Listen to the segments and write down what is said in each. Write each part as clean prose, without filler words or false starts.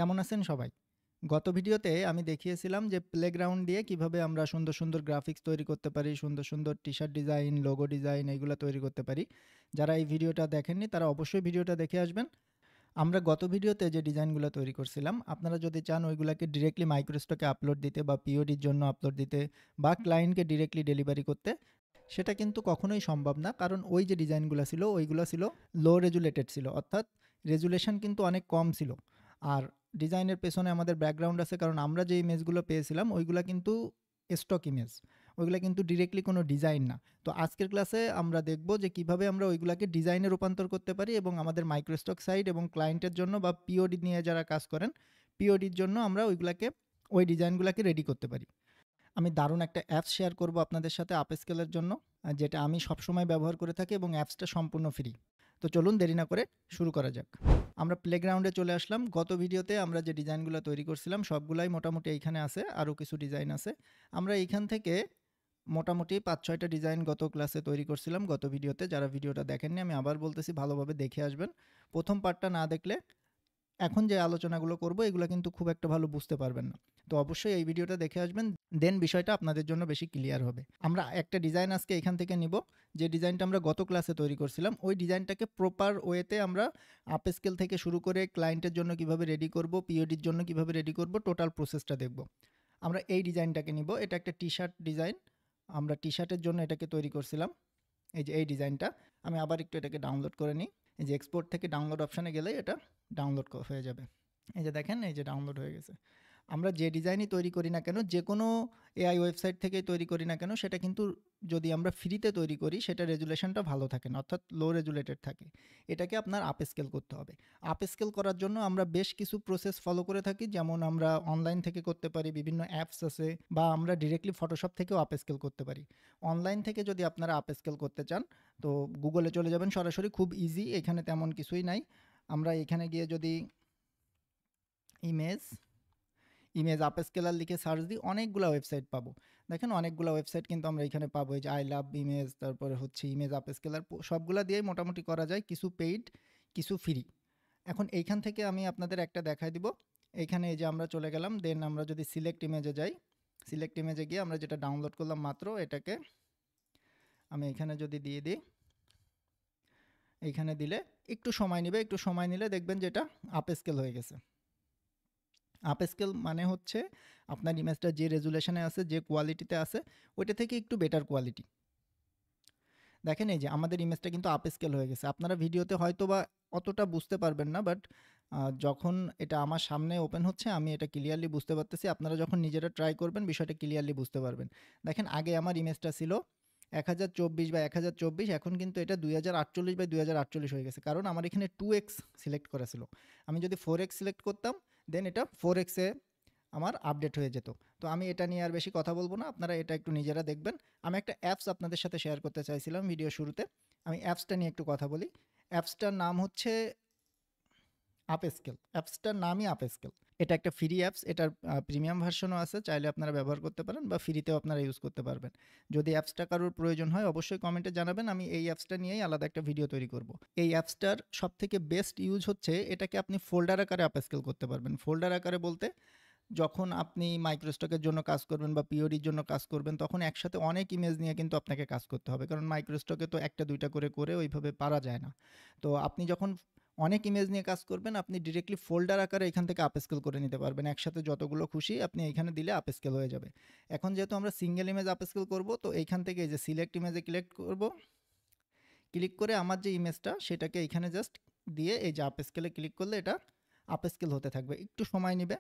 কেমন আছেন সবাই? গত ভিডিওতে আমি দেখিয়েছিলাম যে প্লেগ্রাউন্ড দিয়ে কিভাবে আমরা সুন্দর, সুন্দর গ্রাফিক্স তৈরি করতে পারি, সুন্দর, সুন্দর টি-শার্ট ডিজাইন, লোগো ডিজাইন এগুলা তৈরি করতে পারি। যারা এই ভিডিওটা দেখেননি তারা অবশ্যই ভিডিওটা দেখে আসবেন। আমরা গত ভিডিওতে যে ডিজাইনগুলো তৈরি করছিলাম, আপনারা যদি চান ওইগুলাকে ডিরেক্টলি মাইক্রোস্টকে আপলোড দিতে বা পিওডির জন্য আপলোড দিতে বা ক্লায়েন্টকে ডিরেক্টলি ডেলিভারি করতে, সেটা কিন্তু কখনোই সম্ভব না। কারণ ওই যে ডিজাইনগুলো ছিল, ওইগুলো ছিল লো রেজুলেটেড ছিল। অর্থাৎ রেজুলেশন কিন্তু অনেক কম ছিল। আর ডিজাইনের পেছনে আমাদের ব্যাকগ্রাউন্ড আছে, কারণ আমরা যে ইমেজগুলো পেয়েছিলাম ওইগুলা কিন্তু স্টক ইমেজ। ওইগুলা কিন্তু ডিরেক্টলি কোনো ডিজাইন না। তো আজকের ক্লাসে আমরা দেখব যে কিভাবে আমরা ওইগুলাকে ডিজাইনে রূপান্তর করতে পারি এবং আমাদের মাইক্রোস্টক সাইট এবং ক্লায়েন্টের জন্য বা পিওডি নিয়ে যারা কাজ করেন, পিওডির জন্য আমরা ওইগুলাকে ওই ডিজাইনগুলাকে রেডি করতে পারি। আমি দারুণ একটা অ্যাপস শেয়ার করব আপনাদের সাথে আপস্কেলের জন্য, যেটা আমি সবসময় ব্যবহার করে থাকি এবং অ্যাপসটা সম্পূর্ণ ফ্রি। তো চলুন দেরি না করে শুরু করা যাক। আমরা প্লেগ্রাউন্ডে চলে আসলাম। গত ভিডিওতে আমরা যে ডিজাইনগুলো তৈরি করছিলাম সবগুলাই মোটামুটি এইখানে আছে, আরও কিছু ডিজাইন আছে। আমরা এইখান থেকে মোটামুটি ৫-৬টা ডিজাইন গত ক্লাসে তৈরি করছিলাম, গত ভিডিওতে। যারা ভিডিওটা দেখেননি আমি আবার বলতেছি, ভালোভাবে দেখে আসবেন। প্রথম পার্টটা না দেখলে এখন যে আলোচনাগুলো করব এগুলো কিন্তু খুব একটা ভালো বুঝতে পারবেন না। তো অবশ্যই এই ভিডিওটা দেখে আসবেন, দেন বিষয়টা আপনাদের জন্য বেশি ক্লিয়ার হবে। আমরা একটা ডিজাইন আজকে এখান থেকে নিব, যে ডিজাইনটা আমরা গত ক্লাসে তৈরি করছিলাম। ওই ডিজাইনটাকে প্রপার ওয়েতে আমরা আপ স্কেল থেকে শুরু করে ক্লায়েন্টের জন্য কিভাবে রেডি করব, পিওডির জন্য কিভাবে রেডি করব, টোটাল প্রসেসটা দেখব। আমরা এই ডিজাইনটাকে নিব, এটা একটা টি-শার্ট ডিজাইন। আমরা টি-শার্টের জন্য এটাকে তৈরি করছিলাম। এই যে এই ডিজাইনটা, আমি আবার একটু এটাকে ডাউনলোড করে নিই। এই যে এক্সপোর্ট থেকে ডাউনলোড অপশানে গেলেই এটা ডাউনলোড হয়ে যাবে। এই যে দেখেন, এই যে ডাউনলোড হয়ে গেছে। আমরা যে ডিজাইনই তৈরি করি না কেন, যে কোনো এআই ওয়েবসাইট থেকেই তৈরি করি না কেন, সেটা কিন্তু যদি আমরা ফ্রিতে তৈরি করি সেটা রেজুলেশনটা ভালো থাকে না, অর্থাৎ লো রেজুলেটেড থাকে। এটাকে আপনার আপ স্কেল করতে হবে। আপ স্কেল করার জন্য আমরা বেশ কিছু প্রসেস ফলো করে থাকি, যেমন আমরা অনলাইন থেকে করতে পারি, বিভিন্ন অ্যাপস আছে, বা আমরা ডিরেক্টলি ফটোশপ থেকেও আপ স্কেল করতে পারি। অনলাইন থেকে যদি আপনারা আপ স্কেল করতে চান তো গুগলে চলে যাবেন সরাসরি, খুব ইজি, এখানে তেমন কিছুই নাই। আমরা এখানে গিয়ে যদি ইমেজ আপ স্কেলার লিখে সার্চ দিই, অনেকগুলো ওয়েবসাইট পাবো। দেখেন অনেকগুলো ওয়েবসাইট কিন্তু আমরা এখানে পাবো। এই যে আই লাভ ইমেজ, তারপরে হচ্ছে ইমেজ আপ স্কেলার, সবগুলা দিয়েই মোটামুটি করা যায়, কিছু পেইড কিছু ফ্রি। এখন এইখান থেকে আমি আপনাদের একটা দেখাই দিব। এইখানে এই যে আমরা চলে গেলাম, দেন আমরা যদি সিলেক্ট ইমেজে যাই, সিলেক্ট ইমেজে গিয়ে আমরা যেটা ডাউনলোড করলাম মাত্র, এটাকে আমি এখানে যদি দিয়ে দিই, এইখানে দিলে একটু সময় নেবে, একটু সময় নিলে দেখবেন যে এটা আপ স্কেল হয়ে গেছে। আপ স্কেল মানে হচ্ছে আপনার ইমেজটা যে রেজুলেশনে আছে, যে কোয়ালিটিতে আছে, ওইটা থেকে একটু বেটার কোয়ালিটি। দেখেন এই যে আমাদের ইমেজটা কিন্তু আপ স্কেল হয়ে গেছে। আপনারা ভিডিওতে হয়তো বা অতটা বুঝতে পারবেন না, বাট যখন এটা আমার সামনে ওপেন হচ্ছে আমি এটা ক্লিয়ারলি বুঝতে পারতেছি। আপনারা যখন নিজেরা ট্রাই করবেন বিষয়টা ক্লিয়ারলি বুঝতে পারবেন। দেখেন আগে আমার ইমেজটা ছিল 1024 x 1024, এখন কিন্তু এটা 2048 x 2048 হয়ে গেছে, কারণ আমার এখানে 2x সিলেক্ট করা ছিল। আমি যদি 4x সিলেক্ট করতাম দেন এটা 4x-এ আমার আপডেট হয়ে যেত। তো আমি এটা নিয়ে আর বেশি কথা বলবো না, আপনারা এটা একটু নিজেরা দেখবেন। আমি একটা অ্যাপস আপনাদের সাথে শেয়ার করতে চাইছিলাম ভিডিও শুরুতে, আমি অ্যাপসটা নিয়ে একটু কথা বলি। অ্যাপসটার নাম হচ্ছে আপস্কেল, অ্যাপসটার নামই আপস্কেল। এটা একটা ফ্রি অ্যাপস, এটার প্রিমিয়াম ভার্সনও আছে, চাইলে আপনারা ব্যবহার করতে পারেন বা ফ্রিতেও আপনারা ইউজ করতে পারবেন। যদি অ্যাপসটা কারোর প্রয়োজন হয় অবশ্যই কমেন্টে জানাবেন, আমি এই অ্যাপসটা নিয়েই আলাদা একটা ভিডিও তৈরি করব। এই অ্যাপসটার সবথেকে বেস্ট ইউজ হচ্ছে এটাকে আপনি ফোল্ডার আকারে আপস্কেল করতে পারবেন। ফোল্ডার আকারে বলতে, যখন আপনি মাইক্রোস্টকের জন্য কাজ করবেন বা পিওডির জন্য কাজ করবেন তখন একসাথে অনেক ইমেজ নিয়ে কিন্তু আপনাকে কাজ করতে হবে, কারণ মাইক্রোস্টকে তো একটা দুইটা করে করে ওইভাবে পারা যায় না। তো আপনি যখন অনেক ইমেজ নিয়ে কাজ করবেন আপনি ডিরেক্টলি ফোল্ডার আকারে এখান থেকে আপস্কেল করে নিতে পারবেন, একসাথে যতগুলো খুশি আপনি এখানে দিলে আপস্কেল হয়ে যাবে। এখন যেহেতু আমরা সিঙ্গেল ইমেজ আপস্কেল করব, তো এইখান থেকে এই যে সিলেক্ট ইমেজে ক্লিক করব, ক্লিক করে আমার যে ইমেজটা সেটাকে এখানে জাস্ট দিয়ে এই যে আপস্কেলে ক্লিক করলে এটা আপস্কেল হতে থাকবে, একটু সময় নেবে,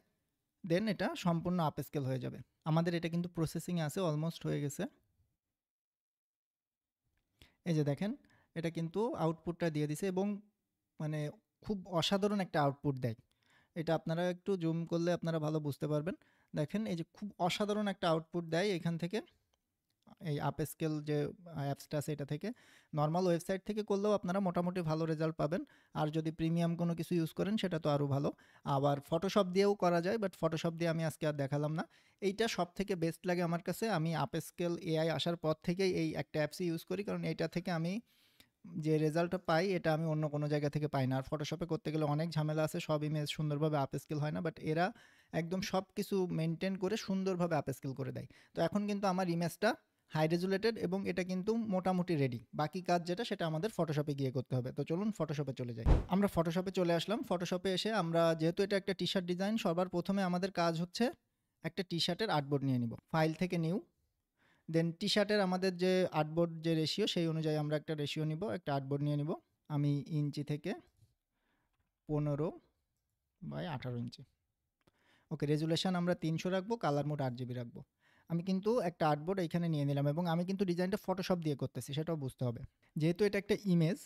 দেন এটা সম্পূর্ণ আপস্কেল হয়ে যাবে। আমাদের এটা কিন্তু প্রসেসিংয়ে আছে, অলমোস্ট হয়ে গেছে। এই যে দেখেন এটা কিন্তু আউটপুটটা দিয়ে দিছে এবং মানে খুব অসাধারণ একটা আউটপুট দেয়। এটা আপনারা একটু জুম করলে আপনারা ভালো বুঝতে পারবেন। দেখেন এই যে খুব অসাধারণ একটা আউটপুট দেয় এখান থেকে, এই আপস্কেল যে অ্যাপসটা আছে এটা থেকে। নর্মাল ওয়েবসাইট থেকে করলেও আপনারা মোটামুটি ভালো রেজাল্ট পাবেন, আর যদি প্রিমিয়াম কোনো কিছু ইউজ করেন সেটা তো আরও ভালো। আবার ফটোশপ দিয়েও করা যায়, বাট ফটোশপ দিয়ে আমি আজকে আর দেখালাম না। এইটা সব থেকে বেস্ট লাগে আমার কাছে, আমি আপস্কেল এআই আসার পর থেকেই এই একটা অ্যাপসই ইউজ করি, কারণ এইটা থেকে আমি যে রেজাল্টটা পাই এটা আমি অন্য কোনো জায়গা থেকে পাই না। আর ফটোশপে করতে গেলে অনেক ঝামেলা আছে, সব ইমেজ সুন্দরভাবে আপস্কেল হয় না, বাট এরা একদম সব কিছু মেনটেন করে সুন্দরভাবে আপস্কেল করে দেয়। তো এখন কিন্তু আমার ইমেজটা হাই রেজুলেটেড এবং এটা কিন্তু মোটামুটি রেডি। বাকি কাজ যেটা সেটা আমাদের ফটোশপে গিয়ে করতে হবে। তো চলুন ফটোশপে চলে যাই। আমরা ফটোশপে চলে আসলাম। ফটোশপে এসে আমরা যেহেতু এটা একটা টি শার্ট ডিজাইন, সবার প্রথমে আমাদের কাজ হচ্ছে একটা টি শার্টের আর্টবোর্ড নিয়ে নিব। ফাইল থেকে নিউ, দেন টি শার্টের আমাদের যে আর্টবোর্ড যে রেশিও সেই অনুযায়ী আমরা একটা রেশিও নিব, একটা আর্টবোর্ড নিয়ে নিব। আমি ইঞ্চি থেকে 15/18 ইঞ্চি। ওকে, রেজুলেশন আমরা 300 রাখবো, কালার মোড 8 GB রাখবো। আমি কিন্তু একটা আর্টবোর্ড এখানে নিয়ে নিলাম এবং আমি কিন্তু ডিজাইনটা ফটোশপ দিয়ে করতেছি, সেটাও বুঝতে হবে। যেহেতু এটা একটা ইমেজ,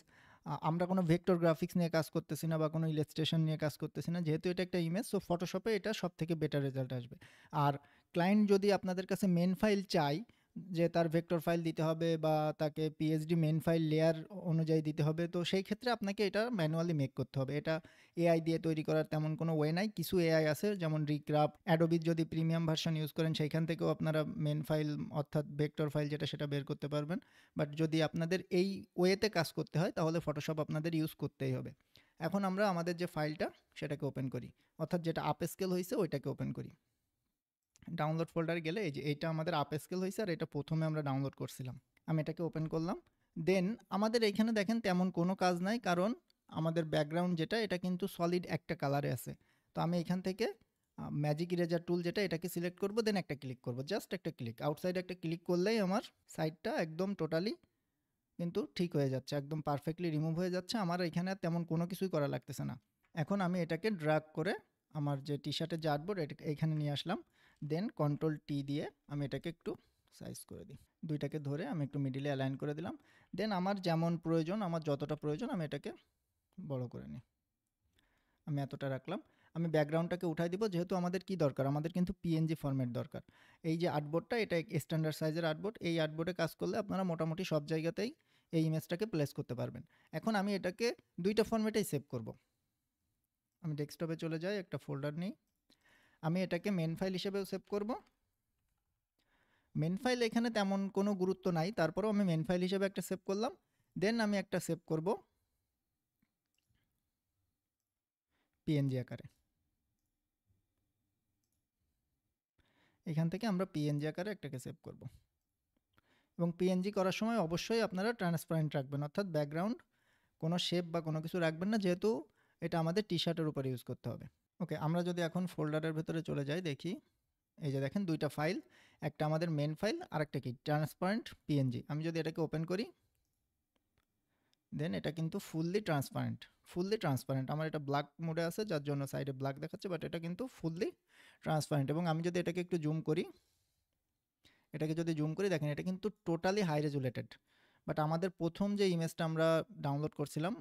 আমরা কোনো ভেক্টর গ্রাফিক্স নিয়ে কাজ করতেছি না বা কোনো ইলাস্ট্রেশন নিয়ে কাজ করতেছি না। যেহেতু এটা একটা ইমেজ, সো ফটোশপে এটা সব থেকে বেটার রেজাল্ট আসবে। আর ক্লায়েন্ট যদি আপনাদের কাছে মেন ফাইল চাই, যে তার ভেক্টর ফাইল দিতে হবে বা তাকে পিএইচডি মেন ফাইল লেয়ার অনুযায়ী দিতে হবে, তো সেই ক্ষেত্রে আপনাকে এটা ম্যানুয়ালি মেক করতে হবে। এটা এআই দিয়ে তৈরি করার তেমন কোনো ওয়ে নাই। কিছু এআই আছে যেমন রিক্রাফট, অ্যাডোবির যদি প্রিমিয়াম ভার্সন ইউজ করেন সেইখান থেকেও আপনারা মেন ফাইল অর্থাৎ ভেক্টর ফাইল যেটা সেটা বের করতে পারবেন। বাট যদি আপনাদের এই ওয়েতে কাজ করতে হয় তাহলে ফটোশপ আপনাদের ইউজ করতেই হবে। এখন আমরা আমাদের যে ফাইলটা সেটাকে ওপেন করি, অর্থাৎ যেটা আপ স্কেল হয়েছে ওইটাকে ওপেন করি। ডাউনলোড ফোল্ডারে গেলে এই যে এইটা আমাদের আপ স্কেল হয়েছে আর এটা প্রথমে আমরা ডাউনলোড করছিলাম। আমি এটাকে ওপেন করলাম। দেন আমাদের এইখানে দেখেন তেমন কোনো কাজ নাই, কারণ আমাদের ব্যাকগ্রাউন্ড যেটা এটা কিন্তু সলিড একটা কালারে আছে। তো আমি এখান থেকে ম্যাজিক ইরেজার টুল যেটা এটাকে সিলেক্ট করব, দেন একটা ক্লিক করব, জাস্ট একটা ক্লিক, আউটসাইড একটা ক্লিক করলেই আমার সাইডটা একদম টোটালি কিন্তু ঠিক হয়ে যাচ্ছে, একদম পারফেক্টলি রিমুভ হয়ে যাচ্ছে। আমার এখানে আর তেমন কোনো কিছুই করা লাগতেছে না। এখন আমি এটাকে ড্র্যাগ করে আমার যে টি শার্টের যে আর্টবোর্ড এটা এইখানে নিয়ে আসলাম। দেন কন্ট্রোল টি দিয়ে আমি এটাকে একটু সাইজ করে দিই, দুইটাকে ধরে আমি একটু মিডিলে অ্যালাইন করে দিলাম। দেন আমার যেমন প্রয়োজন, আমার যতটা প্রয়োজন আমি এটাকে বড় করে নিই, আমি এতটা রাখলাম। আমি ব্যাকগ্রাউন্ডটাকে উঠাই দিব, যেহেতু আমাদের কি দরকার, আমাদের কিন্তু পিএনজি ফরম্যাট দরকার। এই যে আর্টবোর্ডটা এটা স্ট্যান্ডার্ড সাইজের আর্টবোর্ড, এই আর্টবোর্ডে কাজ করলে আপনারা মোটামুটি সব জায়গাতেই এই ইমেজটাকে প্লেস করতে পারবেন। এখন আমি এটাকে দুইটা ফরম্যাটেই সেভ করব। আমি ডেস্কটপে চলে যাই, একটা ফোল্ডার নিই, আমি এটাকে মেন ফাইল হিসেবেও সেভ করব। মেন ফাইল এখানে তেমন কোনো গুরুত্ব নাই, তারপরেও আমি মেন ফাইল হিসেবে একটা সেভ করলাম। দেন আমি একটা সেভ করব পিএনজি আকারে। এখান থেকে আমরা পিএনজি আকারে একটাকে সেভ করব এবং পিএনজি করার সময় অবশ্যই আপনারা ট্রান্সপারেন্ট রাখবেন, অর্থাৎ ব্যাকগ্রাউন্ড কোনো শেপ বা কোনো কিছু রাখবেন না, যেহেতু এটা আমাদের টি শার্টের উপরে ইউজ করতে হবে। ওকে, আমরা যদি এখন ফোল্ডারের ভেতরে চলে যাই, দেখি এই যে দেখেন দুইটা ফাইল, একটা আমাদের মেন ফাইল আর একটা কি ট্রান্সপারেন্ট পিএনজি। আমি যদি এটাকে ওপেন করি, দেন এটা কিন্তু ফুললি ট্রান্সপারেন্ট। আমার এটা ব্ল্যাক মোডে আছে যার জন্য সাইডে ব্ল্যাক দেখাচ্ছে, বাট এটা কিন্তু ফুললি ট্রান্সপারেন্ট। এবং আমি যদি এটাকে একটু জুম করি, দেখেন এটা কিন্তু টোটালি হাই রেজুলেটেড। বাট আমাদের প্রথম যে ইমেজটা আমরা ডাউনলোড করছিলাম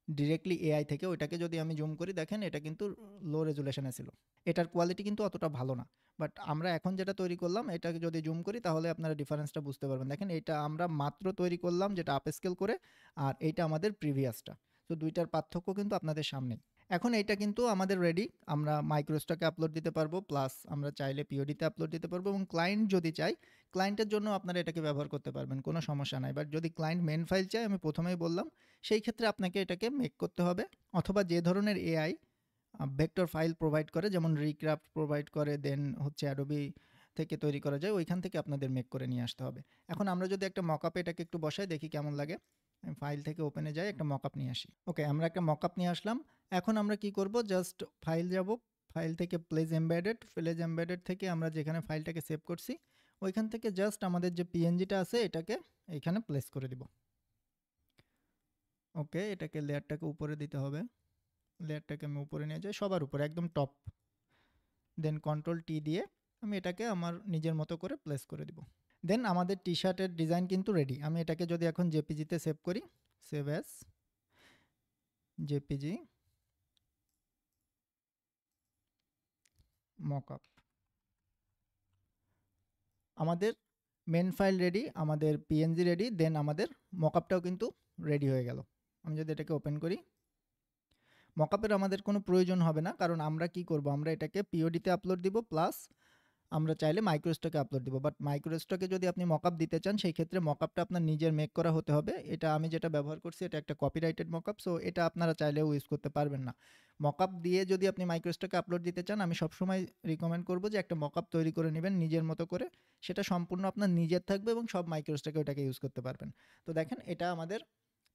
ডিরেক্টলি এআই থেকে, ওইটাকে যদি আমি জুম করি দেখেন এটা কিন্তু লো রেজুলেশনে ছিল, এটার কোয়ালিটি কিন্তু অতটা ভালো না। বাট আমরা এখন যেটা তৈরি করলাম এটাকে যদি জুম করি তাহলে আপনারা ডিফারেন্সটা বুঝতে পারবেন। দেখেন এটা আমরা মাত্র তৈরি করলাম যেটা আপ স্কেল করে, আর এইটা আমাদের প্রিভিয়াসটা। তো দুইটার পার্থক্য কিন্তু আপনাদের সামনে। এখন এইটা কিন্তু আমাদের রেডি, আমরা মাইক্রোস্টকে আপলোড দিতে পারবো, প্লাস আমরা চাইলে পিওডিতে আপলোড দিতে পারবো, এবং ক্লায়েন্ট যদি চাই ক্লায়েন্টের জন্য আপনারা এটাকে ব্যবহার করতে পারবেন, কোনো সমস্যা নাই। বাট যদি ক্লায়েন্ট মেন ফাইল চায়, আমি প্রথমেই বললাম, সেই ক্ষেত্রে আপনাকে এটাকে মেক করতে হবে, অথবা যে ধরনের এআই ভেক্টর ফাইল প্রোভাইড করে, যেমন রিক্রাফট প্রোভাইড করে, দেন হচ্ছে অ্যাডোবি থেকে তৈরি করা যায়, ওইখান থেকে আপনাদের মেক করে নিয়ে আসতে হবে। এখন আমরা যদি একটা মকআপে এটাকে একটু বসাই দেখি কেমন লাগে। আমি ফাইল থেকে ওপেনে যাই, একটা মকআপ নিয়ে আসি। ওকে, আমরা একটা মকআপ নিয়ে আসলাম। এখন আমরা কি করব, জাস্ট ফাইল যাব, ফাইল থেকে প্লেস এমবেডেড থেকে আমরা যেখানে ফাইলটাকে সেভ করছি ওইখান থেকে জাস্ট আমাদের যে পিএনজিটা আছে এটাকে এখানে প্লেস করে দিব। ওকে, এটাকে লেয়ারটাকে উপরে দিতে হবে, লেয়ারটাকে আমি উপরে নিয়ে যাই, সবার উপরে একদম টপ। দেন কন্ট্রোল টি দিয়ে আমি এটাকে আমার নিজের মতো করে প্লেস করে দিব। দেন আমাদের টি শার্টের ডিজাইন কিন্তু রেডি। আমি এটাকে যদি এখন জেপিজিতে সেভ করি, সেভ অ্যাজ জেপিজি মকআপ, আমাদের মেন ফাইল রেডি, আমাদের পিএনজি রেডি, দেন আমাদের মকআপটাও কিন্তু রেডি হয়ে গেল। আমি যদি এটাকে ওপেন করি, মকআপের আমাদের কোনো প্রয়োজন হবে না, কারণ আমরা কি করব, আমরা এটাকে পিওডিতে আপলোড দিব, প্লাস আমরা চাইলে মাইক্রোস্টকে আপলোড দিব। বাট মাইক্রোস্টকে যদি আপনি মকআপ দিতে চান সেই ক্ষেত্রে মকআপটা আপনার নিজের মেক করা হতে হবে। এটা আমি যেটা ব্যবহার করছি এটা একটা কপিরাইটেড মকআপ, সো এটা আপনারা চাইলেও ইউজ করতে পারবেন না। মকআপ দিয়ে যদি আপনি মাইক্রোস্টকে আপলোড দিতে চান আমি সবসময় রিকমেন্ড করব যে একটা মকআপ তৈরি করে নেবেন নিজের মতো করে। সেটা সম্পূর্ণ আপনার নিজের থাকবে এবং সব মাইক্রোস্টকে ওটাকে ইউজ করতে পারবেন। তো দেখেন এটা আমাদের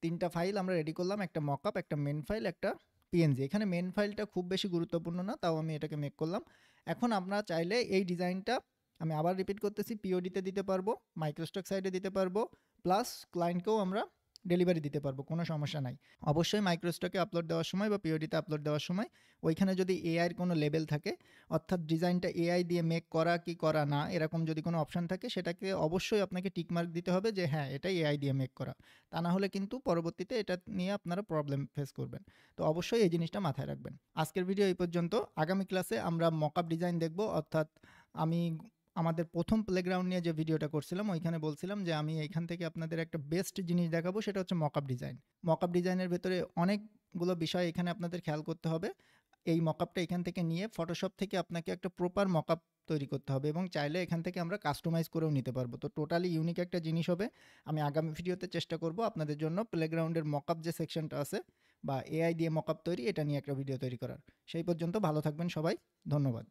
৩টা ফাইল আমরা রেডি করলাম, একটা মকআপ, একটা মেন ফাইল, একটা পিএনজি। এখানে মেন ফাইলটা খুব বেশি গুরুত্বপূর্ণ না, তাও আমি এটাকে মেক করলাম। এখন আমরা চাইলে এই ডিজাইনটা আমি আবার রিপিট করতেছি পিওডিতে দিতে পারবো, মাইক্রোস্টক সাইডে দিতে পারবো, প্লাস ক্লায়েন্টকেও আমরা ডেলিভারি দিতে পারবো, কোনো সমস্যা নাই। অবশ্যই মাইক্রোস্টকে আপলোড দেওয়ার সময় বা পিওডিতে আপলোড দেওয়ার সময় ওইখানে যদি এআইয়ের কোনো লেবেল থাকে, অর্থাৎ ডিজাইনটা এআই দিয়ে মেক করা কি করা না এরকম যদি কোনো অপশান থাকে সেটাকে অবশ্যই আপনাকে টিকমার্ক দিতে হবে যে হ্যাঁ এটা এআই দিয়ে মেক করা। তা না হলে কিন্তু পরবর্তীতে এটা নিয়ে আপনারা প্রবলেম ফেস করবেন। তো অবশ্যই এই জিনিসটা মাথায় রাখবেন। আজকের ভিডিও এই পর্যন্ত। আগামী ক্লাসে আমরা মকআপ ডিজাইন দেখব, অর্থাৎ আমি আমাদের প্রথম প্লেগ্রাউন্ড নিয়ে যে ভিডিওটা করছিলাম ওইখানে বলছিলাম যে আমি এইখান থেকে আপনাদের একটা বেস্ট জিনিস দেখাবো, সেটা হচ্ছে মকআপ ডিজাইন। মকআপ ডিজাইনের ভেতরে অনেকগুলো বিষয় এখানে আপনাদের খেয়াল করতে হবে। এই মকআপটা এখান থেকে নিয়ে ফটোশপ থেকে আপনাকে একটা প্রপার মকআপ তৈরি করতে হবে এবং চাইলে এখান থেকে আমরা কাস্টমাইজ করেও নিতে পারবো। তো টোটালি ইউনিক একটা জিনিস হবে। আমি আগামী ভিডিওতে চেষ্টা করব আপনাদের জন্য প্লেগ্রাউন্ডের মকআপ যে সেকশনটা আছে বা এআই দিয়ে মকআপ তৈরি এটা নিয়ে একটা ভিডিও তৈরি করার। সেই পর্যন্ত ভালো থাকবেন সবাই। ধন্যবাদ।